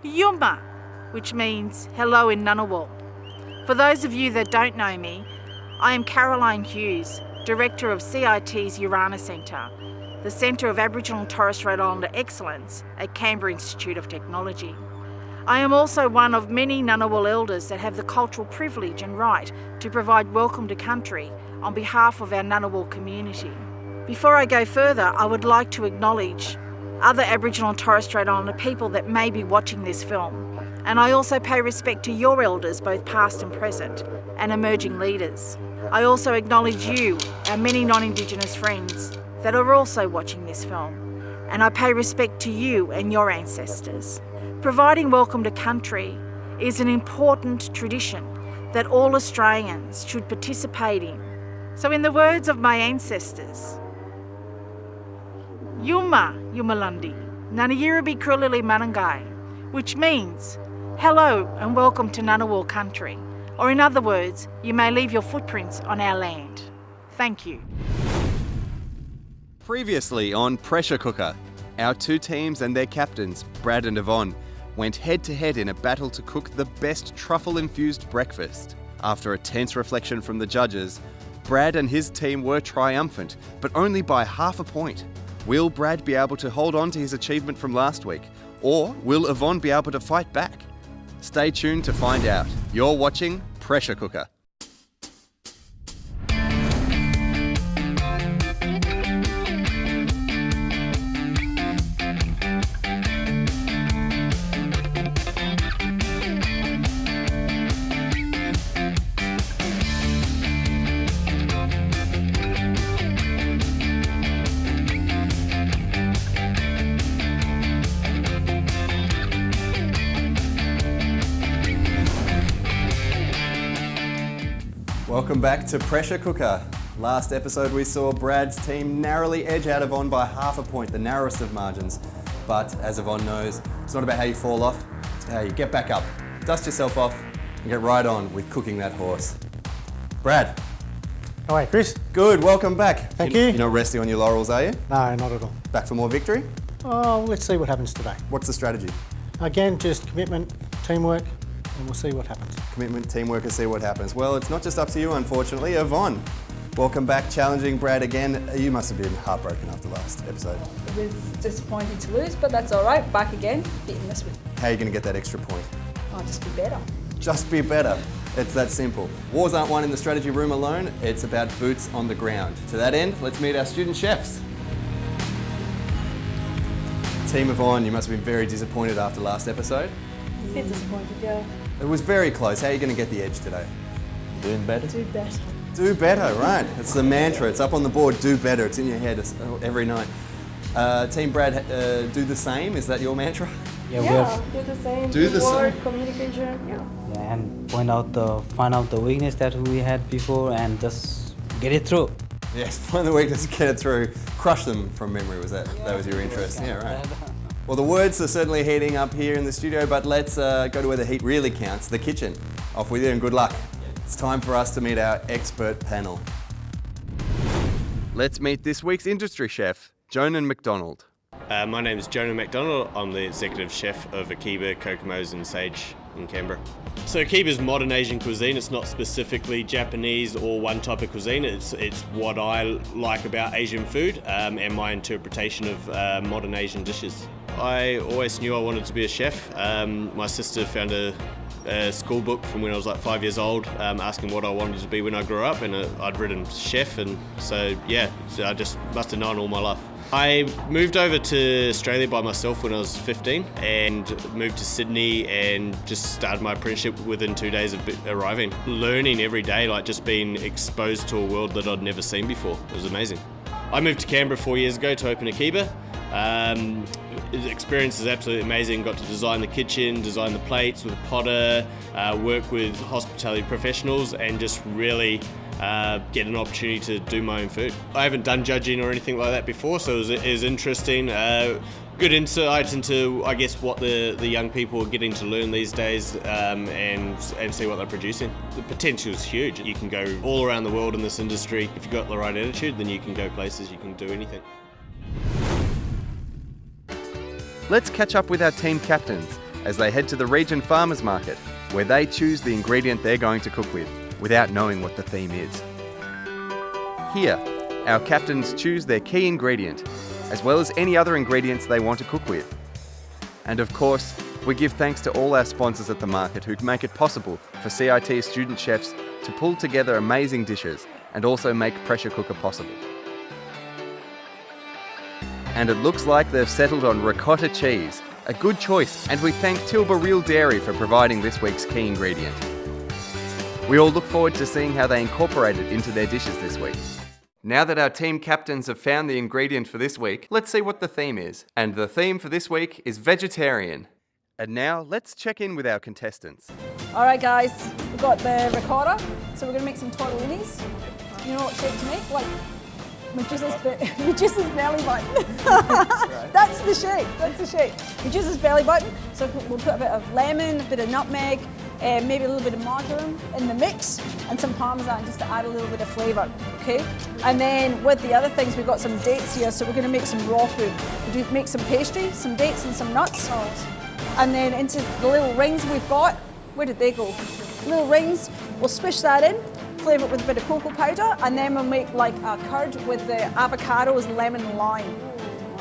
Yuma, which means hello in Ngunnawal. For those of you that don't know me, I am Caroline Hughes, Director of CIT's Urana Centre, the Centre of Aboriginal and Torres Strait Islander Excellence at Canberra Institute of Technology. I am also one of many Ngunnawal elders that have the cultural privilege and right to provide welcome to country on behalf of our Ngunnawal community. Before I go further, I would like to acknowledge other Aboriginal and Torres Strait Islander people that may be watching this film. And I also pay respect to your elders, both past and present, and emerging leaders. I also acknowledge you, our many non-Indigenous friends that are also watching this film. And I pay respect to you and your ancestors. Providing welcome to country is an important tradition that all Australians should participate in. So in the words of my ancestors, Yuma Yumalandi, Nanayirabi Krulili Manangai, which means hello and welcome to Ngunnawal country. Or in other words, you may leave your footprints on our land. Thank you. Previously on Pressure Cooker, our two teams and their captains, Brad and Yvonne, went head-to-head in a battle to cook the best truffle-infused breakfast. After a tense reflection from the judges, Brad and his team were triumphant, but only by half a point. Will Brad be able to hold on to his achievement from last week? Or will Yvonne be able to fight back? Stay tuned to find out. You're watching Pressure Cooker. Welcome back to Pressure Cooker. Last episode we saw Brad's team narrowly edge out Yvonne by half a point, the narrowest of margins. But as Yvonne knows, it's not about how you fall off, it's how you get back up, dust yourself off and get right on with cooking that horse. Brad. How are you, Chris? Good, welcome back. Thank you. You're not resting on your laurels, are you? No, not at all. Back for more victory? Oh, let's see what happens today. What's the strategy? Again, just commitment, teamwork, and we'll see what happens. Commitment, teamwork, and see what happens. Well, it's not just up to you, unfortunately. Yvonne, welcome back, challenging Brad again. You must have been heartbroken after last episode. It was disappointing to lose, but that's all right. Back again, beating this week. How are you going to get that extra point? I'll just be better. Just be better. It's that simple. Wars aren't won in the strategy room alone. It's about boots on the ground. To that end, let's meet our student chefs. Team Yvonne, you must have been very disappointed after last episode. A bit disappointed, yeah. It was very close. How are you going to get the edge today? Doing better? Do better. Do better, right. It's the mantra. It's up on the board, do better. It's in your head every night. Team Brad, do the same. Is that your mantra? Yeah, do the same. Do the Teamwork, same. communication, yeah. Yeah, and find out the weakness that we had before and just get it through. Yes, find the weakness, get it through. Crush them from memory, that was your interest? Yeah, right. Well, the words are certainly heating up here in the studio, but let's go to where the heat really counts, the kitchen. Off with you and good luck. It's time for us to meet our expert panel. Let's meet this week's industry chef, Jonan McDonald. My name is Jonan McDonald. I'm the executive chef of Akiba, Kokomo's and Sage in Canberra. So Akiba is modern Asian cuisine. It's not specifically Japanese or one type of cuisine. It's what I like about Asian food and my interpretation of modern Asian dishes. I always knew I wanted to be a chef. My sister found a school book from when I was like 5 years old, asking what I wanted to be when I grew up, and I'd written chef, and so I just must have known all my life. I moved over to Australia by myself when I was 15 and moved to Sydney and just started my apprenticeship within 2 days of arriving. Learning every day, like just being exposed to a world that I'd never seen before. It was amazing. I moved to Canberra 4 years ago to open Akiba. The experience is absolutely amazing. Got to design the kitchen, design the plates with a potter, work with hospitality professionals, and just really get an opportunity to do my own food. I haven't done judging or anything like that before, so it was interesting. Good insight into, I guess, what the young people are getting to learn these days, and see what they're producing. The potential is huge. You can go all around the world in this industry. If you've got the right attitude, then you can go places, you can do anything. Let's catch up with our team captains as they head to the region farmers market, where they choose the ingredient they're going to cook with, without knowing what the theme is. Here, our captains choose their key ingredient, as well as any other ingredients they want to cook with. And of course, we give thanks to all our sponsors at the market who make it possible for CIT student chefs to pull together amazing dishes and also make pressure cooker possible. And it looks like they've settled on ricotta cheese, a good choice, and we thank Tilba Real Dairy for providing this week's key ingredient. We all look forward to seeing how they incorporate it into their dishes this week. Now that our team captains have found the ingredient for this week, let's see what the theme is. And the theme for this week is vegetarian. And now, let's check in with our contestants. All right, guys, we've got the ricotta, so we're going to make some tortellinis. You know what shape to make? Like Medusa's belly button. That's the shape, that's the shape. Medusa's belly button. So we'll put a bit of lemon, a bit of nutmeg, maybe a little bit of marjoram in the mix, and some parmesan just to add a little bit of flavour, okay? And then with the other things, we've got some dates here, so we're going to make some raw food. We'll make some pastry, some dates and some nuts. And then into the little rings we've got, where did they go? Little rings, we'll swish that in, flavour it with a bit of cocoa powder, and then we'll make like a curd with the avocados, lemon and lime.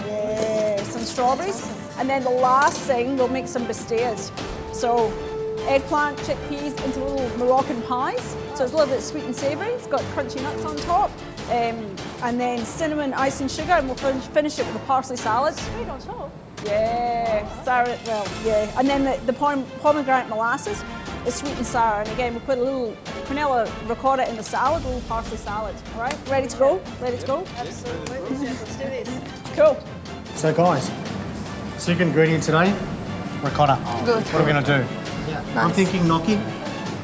Yeah, some strawberries. And then the last thing, we'll make some pastillas. So eggplant, chickpeas into little Moroccan pies. So it's a little bit sweet and savoury. It's got crunchy nuts on top. And then cinnamon, ice and sugar, and we'll finish it with a parsley salad. Sweet on top. Yeah, sour, well, yeah. And then the pomegranate molasses is sweet and sour. And again, we'll put a little vanilla ricotta in the salad, a little parsley salad. All right, ready to go? Ready to go? Absolutely. Let's do this. Cool. So guys, secret ingredient today, ricotta. Good. What are we going to do? I'm thinking gnocchi,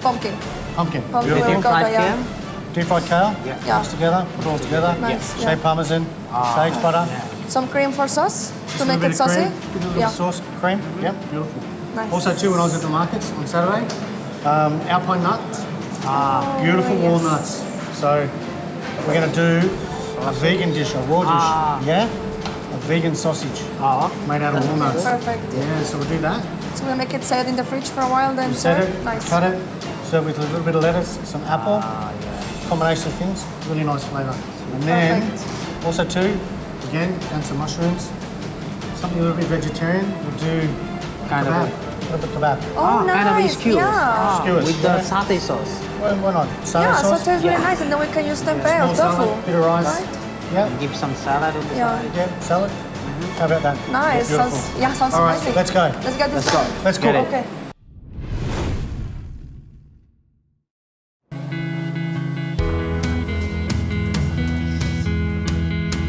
Pumpkin. pumpkin. Pumpkin Beautiful. ricotta, yeah. Deep fried kale, Yeah. mix together, put it all together. Nice, yeah. Shaved parmesan, sage butter. Some cream for sauce Just to a make little it bit of saucy. cream, put a little bit Yeah. of sauce, cream. Yep, beautiful. Nice. Also too, when I was at the markets on Saturday, alpine nuts, beautiful yes. walnuts. So we're going to do a vegan dish, a raw dish. Yeah, a vegan sausage made out of walnuts. Perfect. Yeah, so we'll do that. So we'll make it set in the fridge for a while, then Set serve. it, Nice. cut it, serve with a little bit of lettuce, some apple, combination of things, really nice flavour. And then Perfect. also too, again, and some mushrooms, something a little bit vegetarian. We'll do Kind of kebab, a little bit kebab. Oh, nice. kind of skewers. Yeah. Skewers, With the yeah. satay sauce. Why not? Soy Yeah, sauce, so tastes really nice, and then we can use tempeh or small salad, tofu. bit of rice. Right? Yeah, Give some salad on the Yeah. side. yeah, salad. How about that? Nice. Beautiful. Sounds All right, amazing. let's go. Let's get this Let's go. done. Let's Get cook. it. Okay.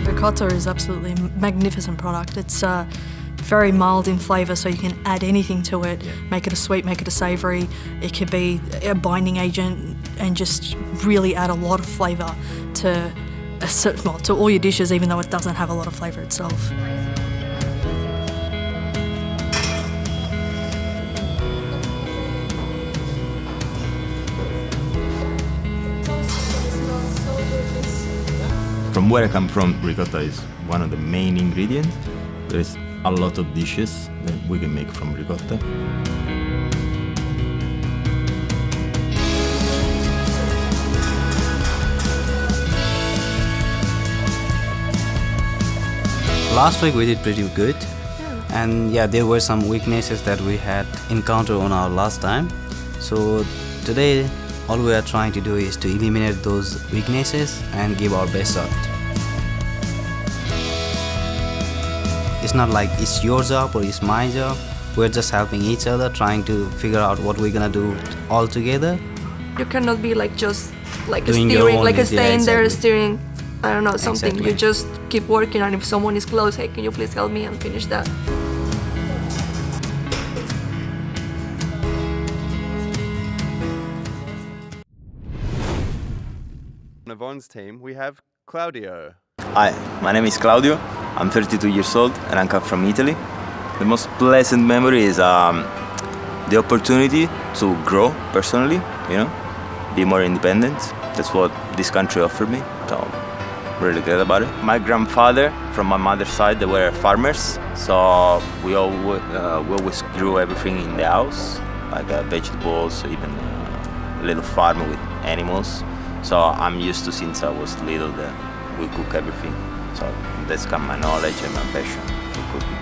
Ricotta is absolutely magnificent product. It's very mild in flavour, so you can add anything to it, make it a sweet, make it a savoury. It could be a binding agent and just really add a lot of flavour to all your dishes, even though it doesn't have a lot of flavour itself. From where I come from, ricotta is one of the main ingredients. There's a lot of dishes that we can make from ricotta. Last week we did pretty good. And yeah, there were some weaknesses that we had encountered on our last time. So today, all we are trying to do is to eliminate those weaknesses and give our best shot. It's not like it's your job or it's my job. We're just helping each other, trying to figure out what we're gonna do all together. You cannot be like just like Doing your steering, own like bit, staying yeah, there exactly. steering. I don't know, something. Exactly. You just keep working, and if someone is close, hey, can you please help me and finish that? On Yvonne's team, we have Claudio. Hi, my name is Claudio. I'm 32 years old and I come from Italy. The most pleasant memory is the opportunity to grow personally, be more independent. That's what this country offered me. So really good about it. My grandfather, from my mother's side, they were farmers, so we always grew everything in the house, like vegetables, even a little farm with animals. So I'm used to, since I was little, that we cook everything. So that's kind of my knowledge and my passion for cooking.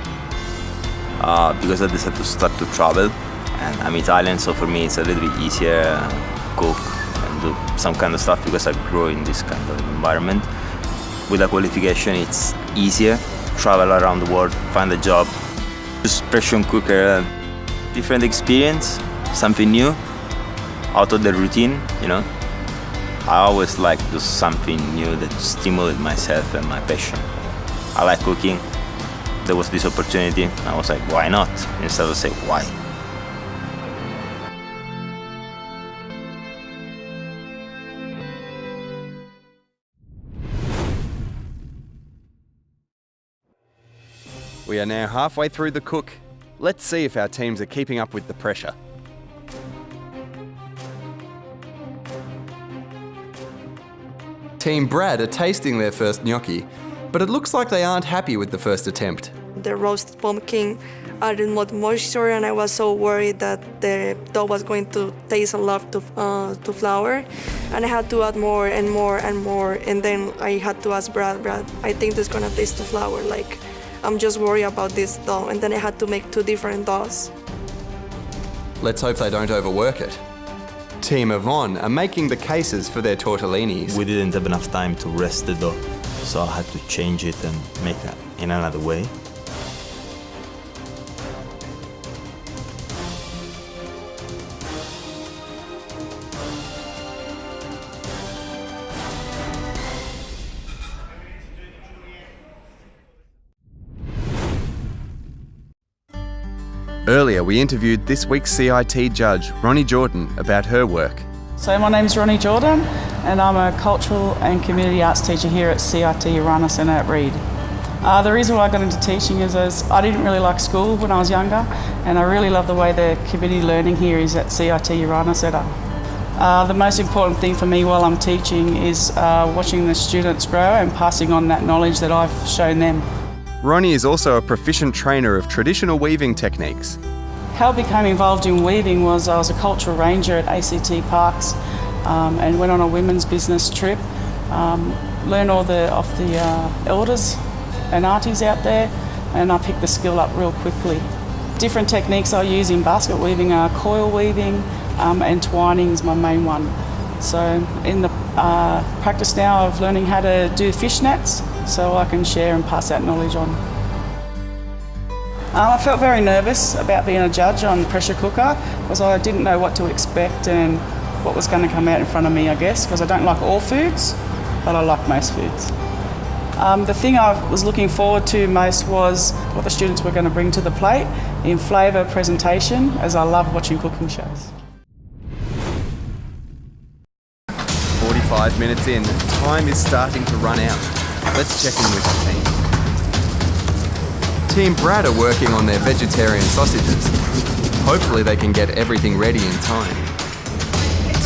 Because I decided to start to travel, and I'm Italian, so for me it's a little bit easier to cook and do some kind of stuff because I grew in this kind of environment. With a qualification, it's easier to travel around the world, find a job. Just pressure cooker, different experience, something new, out of the routine, you know. I always like to do something new that stimulates myself and my passion. I like cooking. There was this opportunity, and I was like, why not? Instead of saying, why? We are now halfway through the cook. Let's see if our teams are keeping up with the pressure. Team Brad are tasting their first gnocchi, but it looks like they aren't happy with the first attempt. The roasted pumpkin added more moisture, and I was so worried that the dough was going to taste a lot to flour, and I had to add more and more and more, and then I had to ask Brad, I think this is gonna taste to flour, like I'm just worried about this dough, and then I had to make 2 different doughs. Let's hope they don't overwork it. Team Yvonne are making the cases for their tortellinis. We didn't have enough time to rest the dough, so I had to change it and make it in another way. Earlier, we interviewed this week's CIT judge, Ronnie Jordan, about her work. So my name's Ronnie Jordan, and I'm a cultural and community arts teacher here at CIT Urana Centre at Reed. The reason why I got into teaching is I didn't really like school when I was younger, and I really love the way the community learning here is at CIT Urana Centre. The most important thing for me while I'm teaching is watching the students grow and passing on that knowledge that I've shown them. Ronnie is also a proficient trainer of traditional weaving techniques. How I became involved in weaving was I was a cultural ranger at ACT Parks and went on a women's business trip, learned all off the elders and aunties out there, and I picked the skill up real quickly. Different techniques I use in basket weaving are coil weaving and twining is my main one. So in the practice now of learning how to do fishnets, so I can share and pass that knowledge on. I felt very nervous about being a judge on pressure cooker because I didn't know what to expect and what was going to come out in front of me, I guess, because I don't like all foods, but I like most foods. The thing I was looking forward to most was what the students were going to bring to the plate in flavour presentation, as I love watching cooking shows. 45 minutes in, time is starting to run out. Let's check in with the team. Team Brad are working on their vegetarian sausages. Hopefully they can get everything ready in time.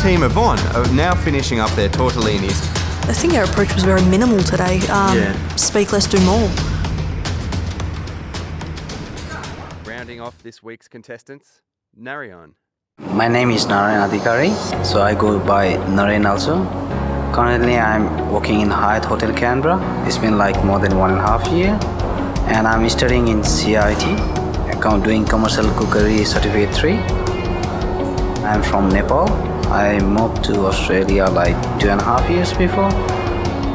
Team Yvonne are now finishing up their tortellinis. I think our approach was very minimal today. Speak less, do more. Rounding off this week's contestants, Narayan. My name is Narayan Adhikari, so I go by Narayan also. Currently I'm working in Hyatt Hotel Canberra. It's been like more than 1.5 years. And I'm studying in CIT, doing Commercial Cookery Certificate 3. I'm from Nepal. I moved to Australia like 2.5 years before.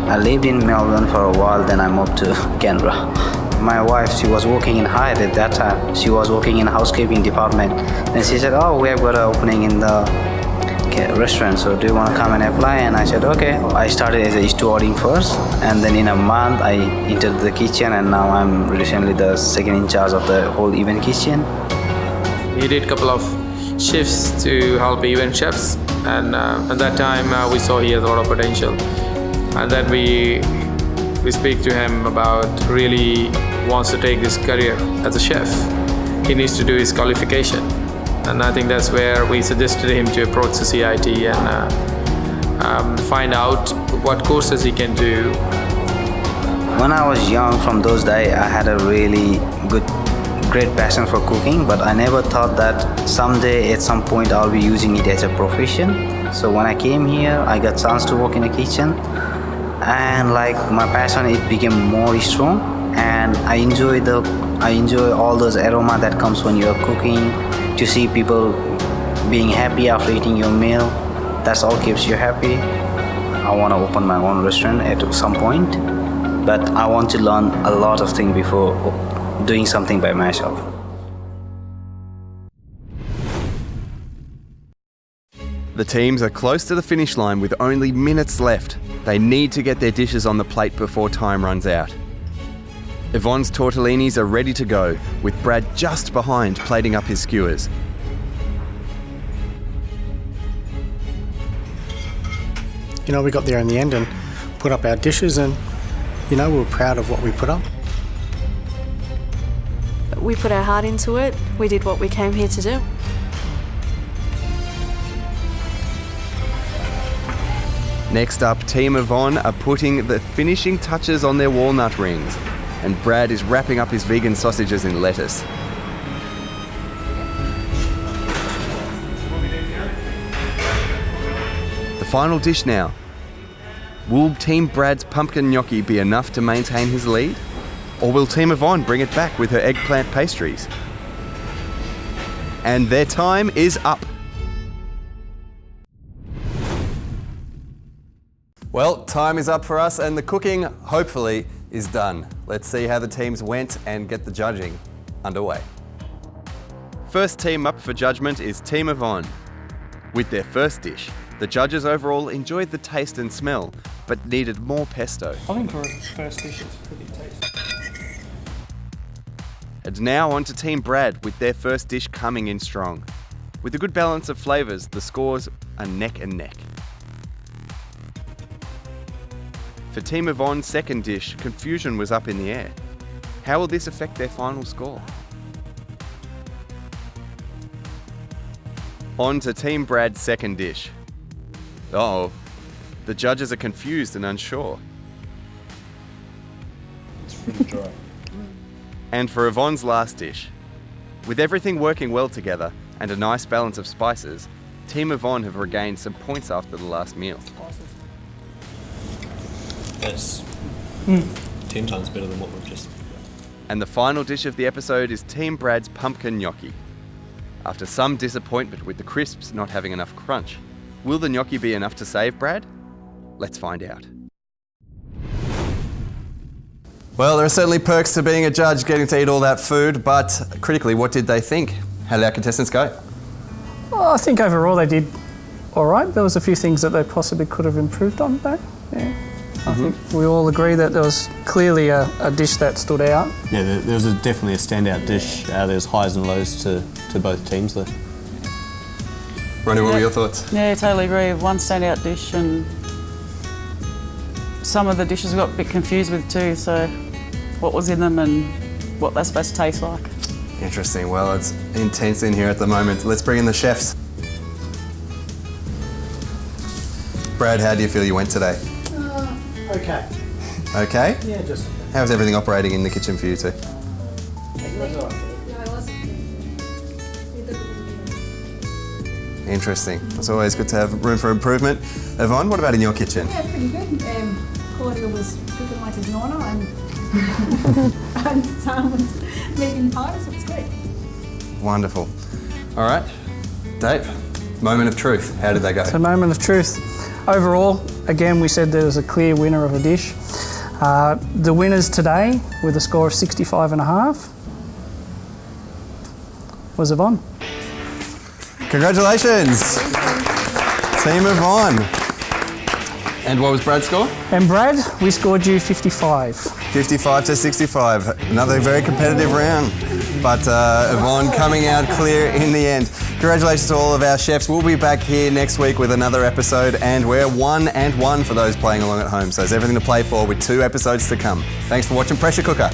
I lived in Melbourne for a while, then I moved to Canberra. My wife, she was working in Hyatt at that time. She was working in housekeeping department. Then she said, oh, we have got an opening in the restaurant, so do you want to come and apply? And I said, okay. I started as a stewarding first, and then in a month I entered the kitchen, and now I'm recently the second in charge of the whole event kitchen. We did a couple of shifts to help event chefs, and at that time we saw he has a lot of potential. And then we speak to him about really wants to take this career as a chef. He needs to do his qualification. And I think that's where we suggested him to approach the CIT and find out what courses he can do When I was young, from those days, I had a really great passion for cooking, but I never thought that someday at some point I'll be using it as a profession. So when I came here, I got chance to work in a kitchen, and like my passion, it became more strong, and I enjoy all those aroma that comes when you're cooking, to see people being happy after eating your meal. That's all keeps you happy. I want to open my own restaurant at some point, but I want to learn a lot of things before doing something by myself. The teams are close to the finish line with only minutes left. They need to get their dishes on the plate before time runs out. Yvonne's tortellinis are ready to go, with Brad just behind plating up his skewers. You know, we got there in the end and put up our dishes, and, you know, we were proud of what we put up. We put our heart into it. We did what we came here to do. Next up, Team Yvonne are putting the finishing touches on their walnut rings, and Brad is wrapping up his vegan sausages in lettuce. The final dish now. Will Team Brad's pumpkin gnocchi be enough to maintain his lead? Or will Team Yvonne bring it back with her eggplant pastries? And their time is up. Well, time is up for us, and the cooking, hopefully, is done. Let's see how the teams went and get the judging underway. First team up for judgment is Team Yvonne. With their first dish, the judges overall enjoyed the taste and smell, but needed more pesto. I think for a first dish, it's pretty tasty. And now on to Team Brad, with their first dish coming in strong. With a good balance of flavours, the scores are neck and neck. For Team Yvonne's second dish, confusion was up in the air. How will this affect their final score? On to Team Brad's second dish. Uh-oh, the judges are confused and unsure. It's really dry. And for Yvonne's last dish, with everything working well together and a nice balance of spices, Team Yvonne have regained some points after the last meal. That's 10 times better than what we've just... And the final dish of the episode is Team Brad's pumpkin gnocchi. After some disappointment with the crisps not having enough crunch, will the gnocchi be enough to save Brad? Let's find out. Well, there are certainly perks to being a judge, getting to eat all that food, but critically, what did they think? How did our contestants go? Well, I think overall they did all right. There was a few things that they possibly could have improved on, though. Yeah. I think we all agree that there was clearly a dish that stood out. Yeah, there was definitely a standout dish. There's highs and lows to both teams there. Ronnie, what were your thoughts? Yeah, I totally agree. One standout dish, and some of the dishes we got a bit confused with too, so what was in them and what they're supposed to taste like. Interesting. Well, it's intense in here at the moment. Let's bring in the chefs. Brad, how do you feel you went today? Okay. Okay? Yeah, just... How's everything operating in the kitchen for you two? Interesting. It's always good to have room for improvement. Yvonne, what about in your kitchen? Yeah, pretty good. Claudia was cooking like his nonna, and Sam was making pies, so it's great. Wonderful. All right, Dave, moment of truth. How did they go? So, moment of truth. Overall, again, we said there was a clear winner of a dish. The winners today, with a score of 65.5, was Yvonne. Congratulations, Team Yvonne. And what was Brad's score? And Brad, we scored you 55. 55 to 65. Another very competitive round, but Yvonne coming out clear in the end. Congratulations to all of our chefs. We'll be back here next week with another episode, and we're 1-1 for those playing along at home. So there's everything to play for with 2 episodes to come. Thanks for watching Pressure Cooker.